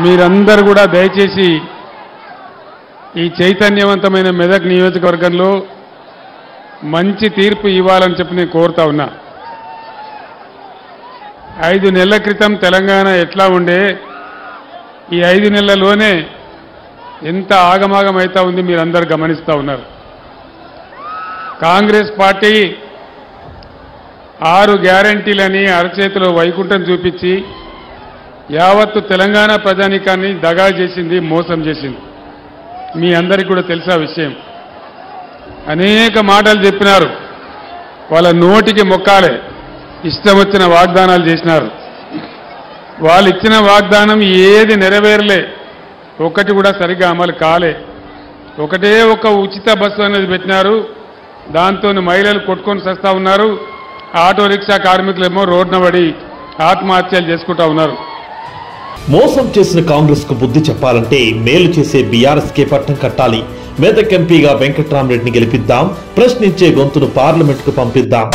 మీరందరూ కూడా దయచేసి ఈ చైతన్యవంతమైన మెదక్ నియోజకవర్గంలో మంచి తీర్పు ఇవ్వాలని చెప్పి నేను కోరుతా ఉన్నా. 5 నెలల క్రితం తెలంగాణ ఎట్లా ఉండే, ఈ 5 నెలల్లోనే ఎంత ఆగమాగం అవుతా ఉంది మీరందరూ గమనిస్తూ ఉన్నారు. కాంగ్రెస్ పార్టీ 6 గ్యారంటీలని అరచేతిలో వైకుంఠం చూపించి యావత్తు తెలంగాణ ప్రజానీకాన్ని దగా చేసింది, మోసం చేసింది. మీ అందరికీ కూడా తెలుసా విషయం. అనేక మాటలు చెప్పినారు, వాళ్ళ నోటికి మొక్కాలే, ఇష్టం వచ్చిన వాగ్దానాలు చేసినారు. వాళ్ళు ఇచ్చిన వాగ్దానం ఏది నెరవేరలే, ఒకటి కూడా సరిగ్గా అమలు కాలే. ఒకటే ఒక ఉచిత బస్సు అనేది పెట్టినారు, దాంతో మహిళలు కొట్టుకొని సస్తా ఉన్నారు. ఆటో రిక్షా కార్మికులేమో రోడ్న పడి ఆత్మహత్యలు చేసుకుంటా ఉన్నారు. మోసం చేసిన కాంగ్రెస్ కు బుద్ధి చెప్పాలంటే మేలు చేసే బీఆర్ఎస్ కే పట్టం కట్టాలి. మెదక్ ఎంపీగా వెంకట్రామరెడ్డిని గెలిపిద్దాం, ప్రశ్నించే గొంతును పార్లమెంట్ కు పంపిద్దాం.